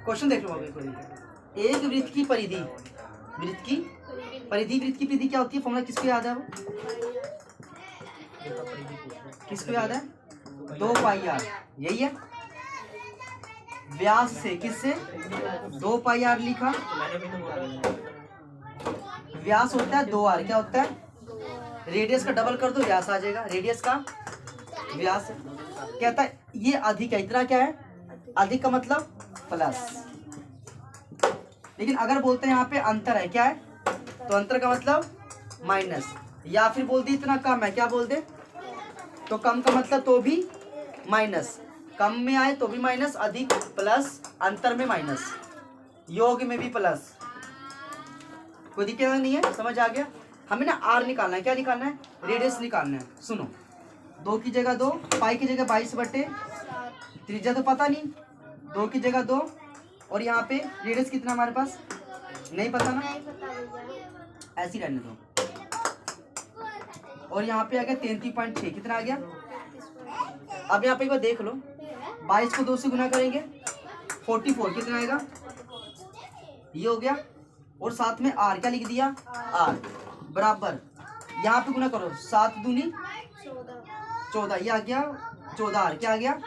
Question देख लो अभी कोई। एक वृत्त की परिधि, वृत्त की परिधि, वृत्त की परिधि क्या होती है? फॉर्मूला किसको याद है? वो किसको याद है? 2 पाई आर, यही है। व्यास से किससे 2 पाई आर लिखा, व्यास होता है 2 आर, क्या होता है? रेडियस का डबल कर दो व्यास आ जाएगा, रेडियस का व्यास। कहता है ये अधिक है, इतना क्या है? अधिक का मतलब प्लस। लेकिन अगर बोलते हैं यहाँ पे अंतर है, क्या है? तो अंतर का मतलब माइनस। या फिर बोल दी इतना कम है, क्या बोल दे? तो कम का मतलब तो भी माइनस, कम में आए तो भी माइनस, अधिक प्लस, अंतर में माइनस, योग में भी प्लस। कोई दिक्कत नहीं है, समझ आ गया? हमें ना आर निकालना है, क्या निकालना है? रेडियस निकालना है। सुनो, 2 की जगह 2, पाई की जगह 22/, त्रिज्या तो पता नहीं, 2 की जगह 2, और यहाँ पे रेडियस कितना हमारे पास नहीं पता ना, ऐसे ही रहने दो। और यहाँ पे आ गया 33.6, कितना आ गया? अब यहाँ पे एक बार देख लो, 22 को 2 से गुना करेंगे 44, कितना आएगा? ये हो गया। और साथ में आर, क्या लिख दिया? आर बराबर, यहाँ पे गुना करो, 7 दूनी 14, ये आ गया 14 आर, क्या आ गया?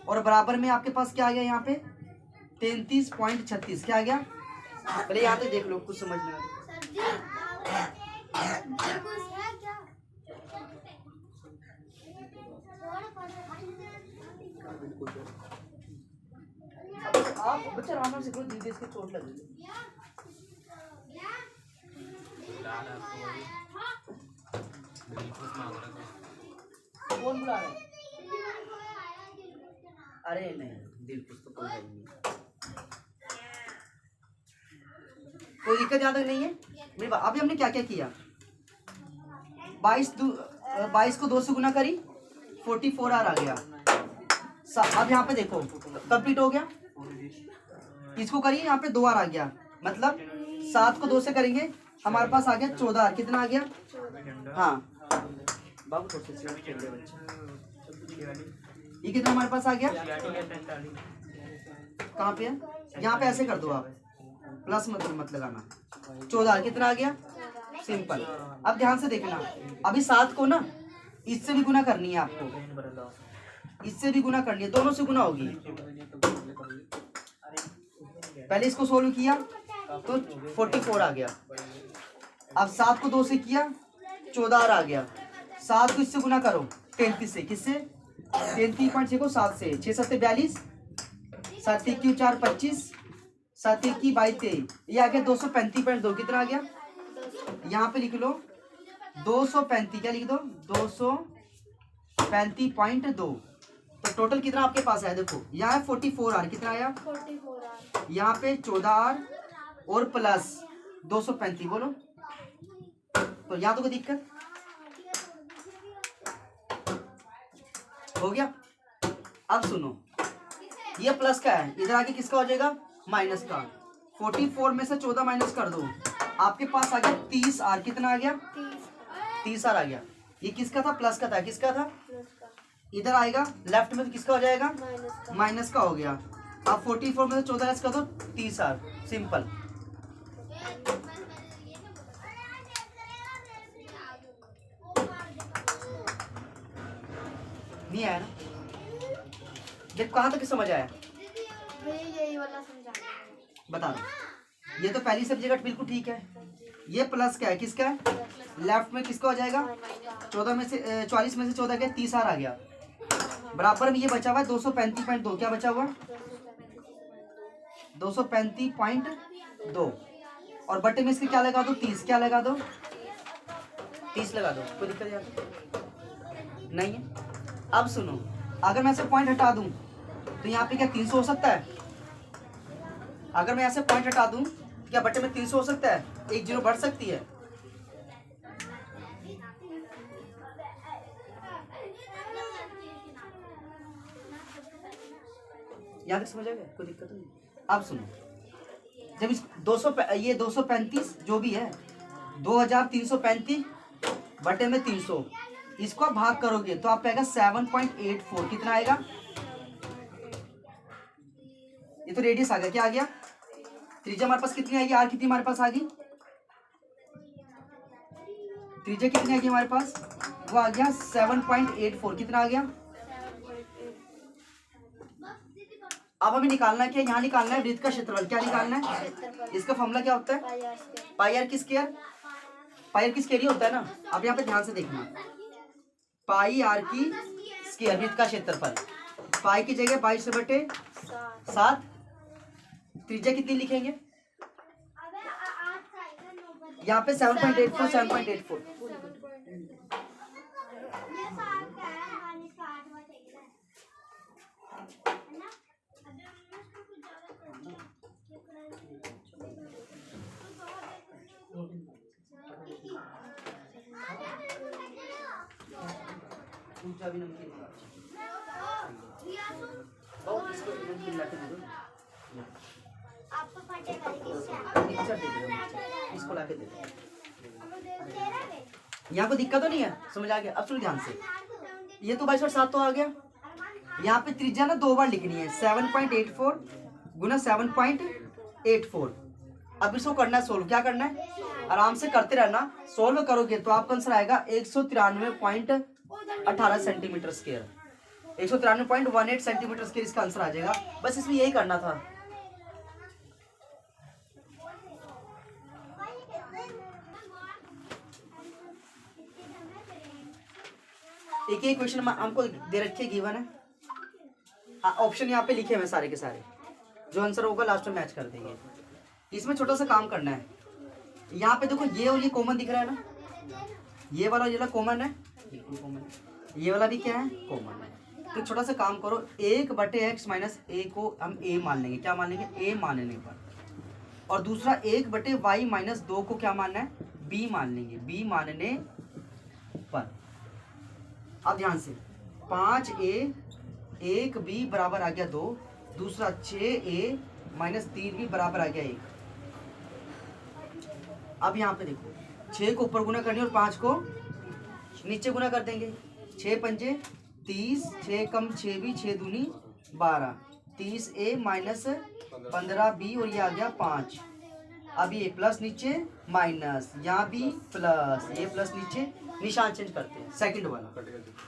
और बराबर में आपके पास क्या आ गया? यहाँ पे 33.36, क्या आ गया? पहले यहाँ पे देख लो, कुछ समझ नहीं आ रहा। आप बच्चा आराम से करो, धीरे से चोट लगेगी। कौन बुला रहा है? अरे नहीं, दिल कुछ तो कोई नहीं, कोई दिक्कत यहाँ तक नहीं है मेरे। अभी हमने क्या क्या किया? 22 को 2 से गुना करी, 44 आर आ गया। अब यहाँ पे देखो कंप्लीट हो गया, इसको करिए, यहाँ पे 2 आर आ गया, मतलब 7 को 2 से करेंगे, हमारे पास आ गया 14 आर, कितना आ गया? हाँ बाबू, ये कितना हमारे पास आ गया? कहाँ पे है? यहाँ पे ऐसे कर दो आप, प्लस मत लगाना। 14 आर कितना आ गया? सिंपल। अब ध्यान से देखना, अभी 7 को ना इससे भी गुना करनी है आपको, इससे भी गुना करनी है, दोनों से गुना होगी। पहले इसको सोल्व किया तो 44 आ गया। अब 7 को 2 से किया, 14 आ गया। 7 को इससे गुना करो 33 से, किससे? 33.6 को 7 से, 6 7 42, 7 1 4 25, 7 1 22 23, ये आ गया 235.2, कितना आ गया? यहाँ पे लिख लो 235, क्या लिख दो? 235.2। तो टोटल कितना आपके पास है? देखो यहाँ है 44 आर, कितना आया? 44 आर। यहाँ पे 14 आर और प्लस 235, बोलो। तो यहाँ तो कोई दिक्कत हो गया? अब सुनो, ये प्लस का है, इधर आके किसका हो जाएगा? माइनस का। 44 में से 14 माइनस कर दो, आपके पास आ गया 30 आर, कितना आ गया? 30 आर आ गया। ये किसका था? प्लस का था, किसका था? इधर आएगा लेफ्ट में तो किसका हो जाएगा? माइनस का हो गया। अब 44 में से 14 कर दो, 30 आर, सिंपल। नहीं आया ना? देख कहाँ तक समझ आया? यही वाला समझा बता दो। ये तो पहली सब्जेक्ट बिल्कुल ठीक है। ये प्लस क्या है? किसका है? लेफ्ट में किसका हो जाएगा? 14 में से 44 में से 14 गया, 30 आर आ गया। बराबर में ये बचा हुआ है 235.2, क्या बचा हुआ? 235.2, और बटे में इसके क्या लगा दो? 30, क्या लगा दो? 30 लगा दो, कोई दिक्कत नहीं है। अब सुनो, अगर मैं ऐसे पॉइंट हटा दूं तो यहाँ पे क्या 300 हो सकता है? अगर मैं ऐसे पॉइंट हटा दूं क्या बटे में 300 हो सकता है? एक जीरो बढ़ सकती है। यहाँ तक समझ आ गया? कोई दिक्कत नहीं। अब सुनो, जब इस 200 ये 235 जो भी है, 2335 बटे में 300, इसको आप भाग करोगे तो आप पाएगा 7.84, कितना आएगा? ये तो रेडियस आ गया, क्या आ गया, त्रिज्या हमारे पास कितनी आएगी, आर कितनी हमारे पास आ गई, त्रिज्या कितनी आ गई हमारे पास, वो आ गया 7.84, कितना आ गया। अब हमें निकालना है क्या, यहाँ निकालना है वृत्त का क्षेत्रफल, क्या निकालना है, इसका फॉर्मूला क्या होता है, पाई आर की स्क्वायर, पाई आर की स्क्वायर ही होता है ना। अब यहाँ पे ध्यान से देखना, पाई आर की स्क्वायर वृत्त का क्षेत्रफल, पाई की जगह 22/7, त्रिज्या कितनी लिखेंगे, यहाँ पे 7.84 7.84, इसको लाके दे, यहाँ पे दिक्कत तो नहीं है, समझ आ गया। अब सुनो ध्यान से, ये तो 22/7 तो आ गया, यहाँ पे त्रिज्या ना 2 बार लिखनी है, 7.84 गुना 7.84। अब इसको करना है सोल्व, क्या करना है, आराम से करते रहना, सोल्व करोगे तो आपका आंसर आएगा 193.18 सेंटीमीटर स्क्वायर, 193.18 सेंटीमीटर स्क्वायर इसका आंसर आ जाएगा। बस इसमें यही करना था। एक ही क्वेश्चन हमको दे रखे गिवन है, ऑप्शन यहाँ पे लिखे हुए सारे के सारे, जो आंसर होगा लास्ट में मैच कर देंगे। इसमें छोटा सा काम करना है, यहाँ पे देखो ये और ये कॉमन दिख रहा है ना, ये वाला कॉमन है, ये वाला भी क्या है, कॉमन है। तो छोटा सा काम करो, 1/x - a को हम a मान लेंगे, क्या मान लेंगे, a मानने पर, और दूसरा 1/y - 2 को क्या मानना है, b मान लेंगे, b मानने पर। अब ध्यान से 5a 1b बराबर आ गया 2, दूसरा 6a - 3b बराबर आ गया 1। अब यहाँ पे देखो 6 को ऊपर गुना करनी और 5 को नीचे गुना कर देंगे, 6 पंजे 30, 6 कम 6b, 6 दूनी 12, 30a - 15b और ये आ गया 5। अब ये प्लस नीचे माइनस, यहाँ भी प्लस, ये प्लस नीचे, निशान चेंज करते हैं, सेकंड वाला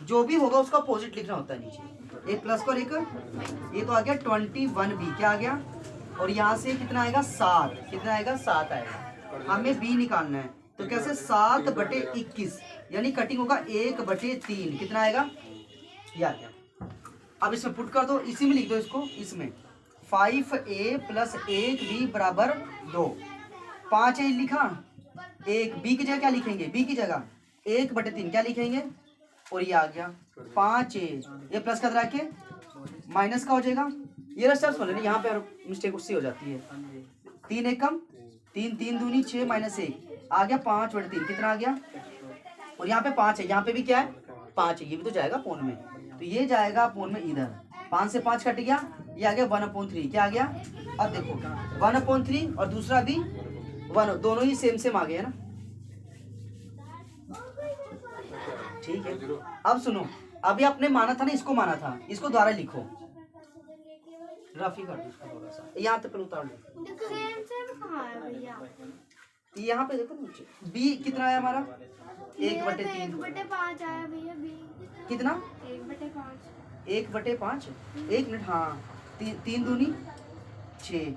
जो भी होगा उसका अपोजिट लिखना होता है नीचे, एक प्लस को एक, ये तो आ गया 21b, क्या आ गया, और यहाँ से कितना आएगा 7, कितना आएगा 7 आएगा, हमें b निकालना है, तो कैसे 7/21, यानी कटिंग होगा 1/3, कितना आएगा, ये आ गया। अब इसमें पुट कर दो, इसी में लिख दो इसको, इसमें 5a + 1b बराबर 2, 5a लिखा, 1b की जगह क्या लिखेंगे, b की जगह 1/3 क्या लिखेंगे, और ये आ गया 5a, ये प्लस का रखे माइनस का हो जाएगा, ये रस्ता सुन लेना, यहाँ पे मिस्टेक उससे हो जाती है, 3 एकम 3, 3 दूनी 6 - 1 आ गया 5/3, कितना आ गया, और यहाँ पे 5 है, यहाँ पे भी क्या है 5 है, ये भी तो जाएगा पोन में, तो ये जाएगा पोन में इधर, 5 से 5 कट गया, ये आ गया 1/3, क्या आ गया, अब देखो 1/3 और दूसरा भी 1, दोनों ही सेम आ गए ना, ठीक है। अब सुनो, अभी आपने माना था ना, इसको माना था, इसको द्वारा लिखो, रफी कर दो इसको थोड़ा सा, यहाँ तक उतार लो, यहाँ पे देखो नीचे, b कितना आया हमारा 1/3, 1/5 आया भैया, कितना 1/5, 1/5, 1 मिनट, हाँ 3 दूनी 6,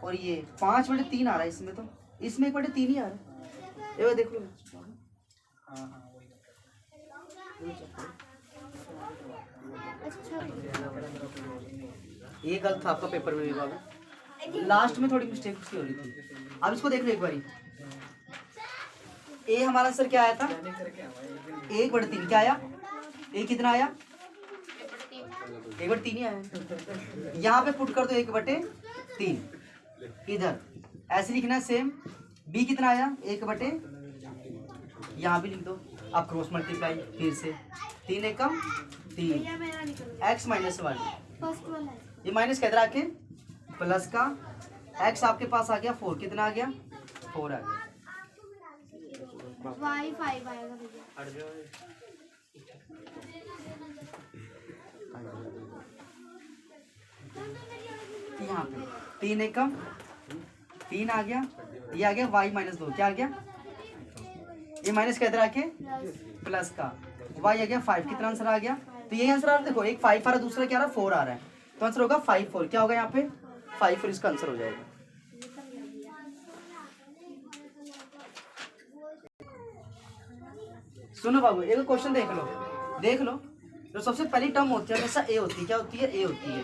और ये 5/3 आ रहा है इसमें, तो इसमें 1/3 ही आ रहा है, ये देख लो, ये गलत था आपका पेपर में भी बाबू, लास्ट में थोड़ी मिस्टेक उसकी हो रही थी। अब इसको देख लो एक बारी, ए हमारा आंसर क्या आया था 1/3, क्या आया, ए कितना आया 1/3 ही आया, यहाँ पे पुट कर दो 1/3, इधर ऐसे लिखना है सेम, बी कितना आया 1/, यहाँ भी लिख दो, अब क्रॉस मल्टीप्लाई फिर से, 3 एकम 3, x - 1, फर्स्ट वाला है, ये माइनस किधर आके प्लस का, x आपके पास आ गया 4, कितना आ गया 4 आ गया, y 5 आएगा भैया, यहाँ पे 3 एकम 3 आ गया, ये आ गया y माइनस 2, क्या आ गया, ये माइनस किधर आके प्लस का, y आ गया 5, कितना आंसर आ गया, तो यही आंसर आ रहा है। देखो एक 5 आ रहा है, दूसरा क्या आ रहा है 4 आ रहा है, तो आंसर होगा 5 4, क्या होगा यहाँ पे 5 4, इसका आंसर हो जाएगा। सुनो बाबू एक क्वेश्चन देख लो, जो सबसे पहली टर्म होती है हमेशा ए होती है, क्या होती है ए होती है,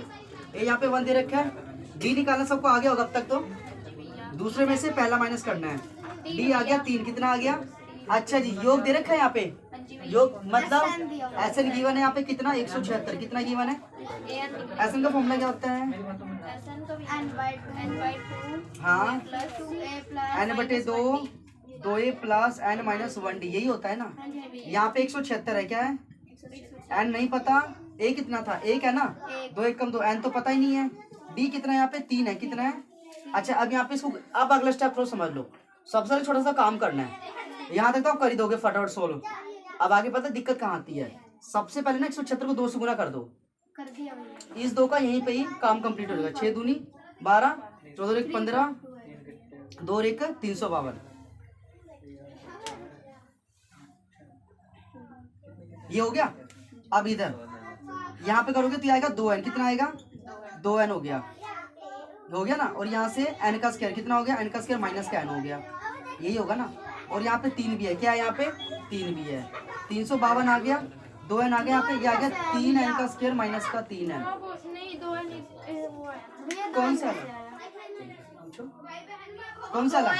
ए यहाँ पे 1 दे रखा है, डी निकालना सबको आ गया होगा अब तक, तो दूसरे में से पहला माइनस करना है, डी आ गया 3, कितना आ गया, अच्छा जी योग दे रखा है यहाँ पे, योग मतलब एस एन गिवन है यहाँ पे कितना 176, कितना गिवन है, एस एन का फॉर्मूला क्या होता है, हाँ n/2 2a plus n minus 1d, यही होता है ना, यहाँ पे 176 है, क्या है n नहीं पता, a कितना था 1 है ना, 2 1 कम 2, n तो पता ही नहीं है, d कितना है यहाँ पे 3 है, कितना है, अच्छा अब यहाँ पे इसको अब अगला स्टेप लो समझ लो, सबसे छोटा सा काम करना है, यहाँ तक तो आप कर ही दोगे फटाफट सोल्व, अब आगे पता दिक्कत कहाँ आती है, सबसे पहले ना 176 को 2 से गुना कर दो, कर दिया भैया। इस 2 का यहीं पे ही काम कंप्लीट हो जाएगा, 6 दूनी 12, 14 1 15, 2 1 352, ये हो गया। अब इधर यहाँ पे करोगे तो ये आएगा 2n, कितना आएगा 2n हो गया ना, और यहाँ से n का स्क्वायर कितना हो गया, n का स्क्वायर माइनस का n हो गया, यही होगा ना, और यहाँ पे 3 भी है, क्या है यहाँ पे 3 भी है, 352 आ गया, 2n आ गया, यहाँ पे ये आ गया 3n का स्क्वायर माइनस का 3n, कौन सा कौन सा वाला,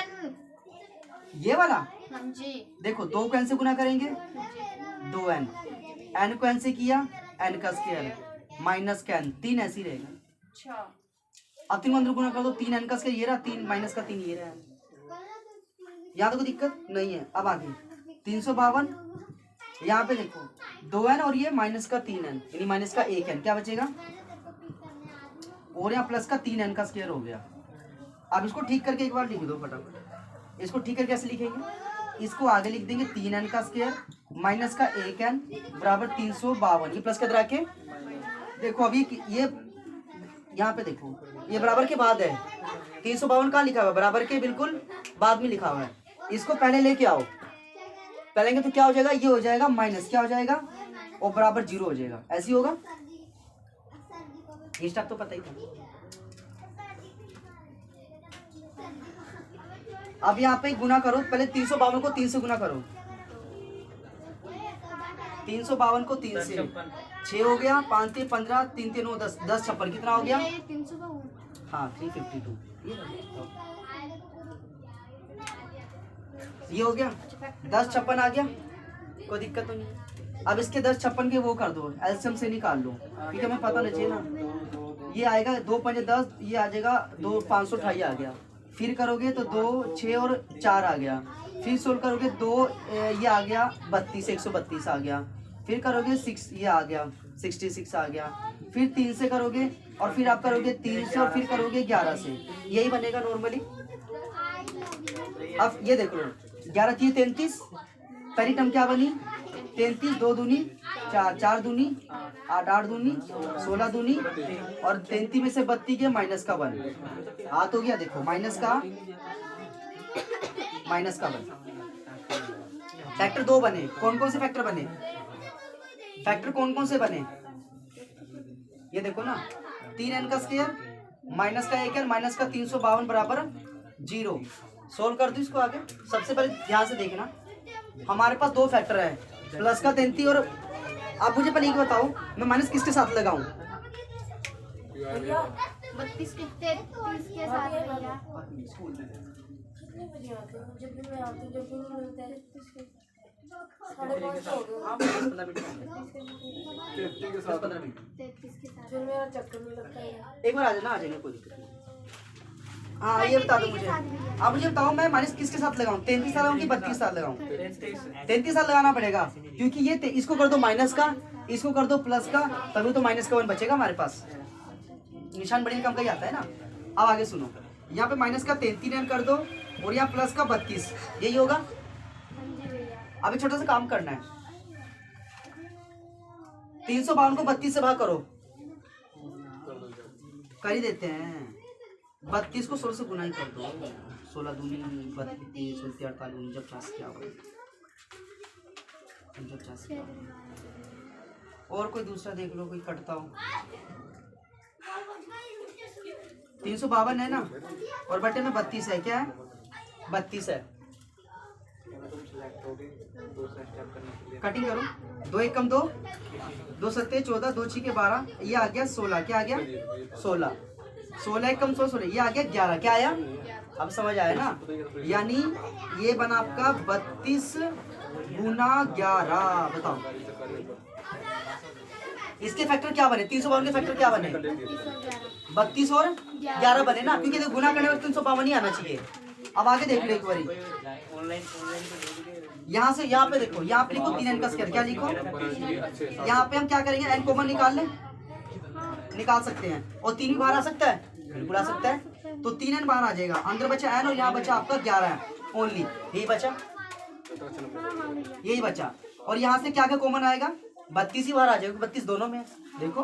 ये वाला, देखो 2 को n से गुना करेंगे 2n, n को n से किया n का स्क्वायर माइनस का n, 3 ऐसे ही रहेगा, अब 3 अंदर गुना कर दो, 3n का स्क्वायर ये रहा, 3 माइनस का 3 ये रहा, यहाँ तो कोई दिक्कत नहीं है। अब आगे 352, यहाँ पे देखो 2n और ये माइनस का 3n यानी माइनस का 1n, क्या बचेगा, और यहाँ प्लस का 3n का स्क्वायर हो गया। अब इसको ठीक करके एक बार लिख दो फटाफट, इसको ठीक करके कैसे लिखेंगे, इसको आगे लिख देंगे 3n का स्क्वायर माइनस का 1n बराबर 352, ये प्लस के रखे, देखो अभी ये यहाँ पे देखो ये बराबर के बाद है, 352 कहाँ लिखा हुआ है, बराबर के बिल्कुल बाद में लिखा हुआ है, इसको पहले लेके आओ, पहले तो क्या हो जाएगा, ये हो जाएगा माइनस, क्या हो जाएगा और बराबर 0 हो जाएगा, ऐसे ही होगा, ये स्टेप तो पता ही था। अब यहाँ पे गुना करो, पहले 352 को 3 से गुना करो, 352 को 3 से 6 हो गया, 5 3 15, 3 3 9 10, 10 56, कितना हो गया, हाँ 352, ये हो गया, 10 56 आ गया, कोई दिक्कत तो नहीं। अब इसके 10 56 के वो कर दो, एलसीएम से निकाल लो, ठीक है, हमें पता नहीं चाहिए ना, ये आएगा 2 5 10, ये आ जाएगा 2 528 आ गया, फिर करोगे तो 2 6 और 4 आ गया, फिर सोल्व करोगे 2 ये आ गया 32 132 आ गया, फिर करोगे 6 ये आ गया 66 आ गया, फिर 3 से करोगे और फिर आप करोगे 3 से और फिर करोगे 11 से, यही बनेगा नॉर्मली। अब ये देखो 11 3 33, पहली टर्म क्या बनी 33, 2 दूनी 4, 4 दूनी 8, 8 दूनी 16 दूनी, और 33 में से 32 के माइनस का 1 हाथ हो गया, देखो माइनस का 1। फैक्टर 2 बने, कौन कौन से फैक्टर बने, फैक्टर कौन कौन से बने, ये देखो ना 3n का स्क्वायर माइनस का 1n माइनस का 352 बराबर 0, सोल्व कर दो इसको आगे। सबसे पहले ध्यान से देखना, हमारे पास 2 फैक्टर है, प्लस का 33, और आप मुझे पहले एक बताओ मैं माइनस किसके साथ लगाऊं, 32 के साथ भैया, एक बार आ जाना, आ जाएंगे कोई दिक्कत नहीं। हाँ ये बता दो मुझे, आप मुझे बताओ मैं माइनस किसके साथ लगाऊं, 33 साथ लगाऊं कि 32 साथ लगाऊं, 33 साथ लगाना पड़ेगा, क्योंकि ये इसको कर दो माइनस का, इसको कर दो प्लस का, तभी तो माइनस का 1 बचेगा हमारे पास, निशान बड़ी कम का ही आता है ना। अब आगे सुनो, यहाँ पे माइनस का 33n कर दो और यहाँ प्लस का 32, यही होगा। अभी छोटा सा काम करना है, 352 को 32 से भाग करो, कर ही देते हैं। 32 को 16 से गुना ही कर दो। 16 दूनी 32, 16 48, 49 क्या होगा? 49 क्या होगा? और कोई दूसरा देख लो, कोई कटता हो। 352 है ना, और बटे में 32 है। क्या है? 32 है। कटिंग करो। 2 1 कम 2, 2 7 14, 2 6 12, ये आ गया 16। क्या आ गया? 16। 16 1 कम 16, ये आ गया 11। क्या आया? अब समझ आया ना? यानी ये बना आपका 32 गुना 11। बताओ इसके फैक्टर क्या बने? 352 के फैक्टर क्या बने? 32 और 11 बने ना, क्योंकि तो गुना करने में 352 ही आना चाहिए। अब आगे देख लो एक बारी, यहाँ से यहाँ पे देखो, यहाँ पे लिखो 3n का स्क्वायर। क्या लिखो? यहाँ पे हम क्या करेंगे? n कॉमन निकाल लें, निकाल सकते हैं। और 3 भी बाहर आ सकता है, बिल्कुल आ सकता है। तो 3n बाहर आ जाएगा, अंदर बचा n और यहाँ बचा आपका 11 ओनली। यही बचा, यही बचा। और यहाँ से क्या क्या कॉमन आएगा? 32 ही बाहर आ जाएगा, 32 दोनों में। देखो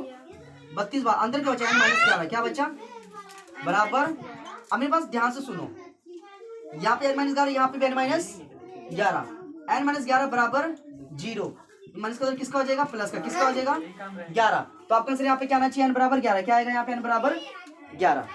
32 बाहर, अंदर क्या बचा? n minus 11। क्या बचा? बराबर। अब मेरे पास ध्यान से सुनो, यहाँ पे n माइनस 11, यहाँ पे n माइनस 11। n माइनस 11 बराबर 0। माइनस का किसका हो जाएगा? प्लस का। किसका हो जाएगा? 11। तो आपका आंसर यहाँ पे क्या आना चाहिए? n बराबर 11। क्या आएगा यहाँ पे? n बराबर 11।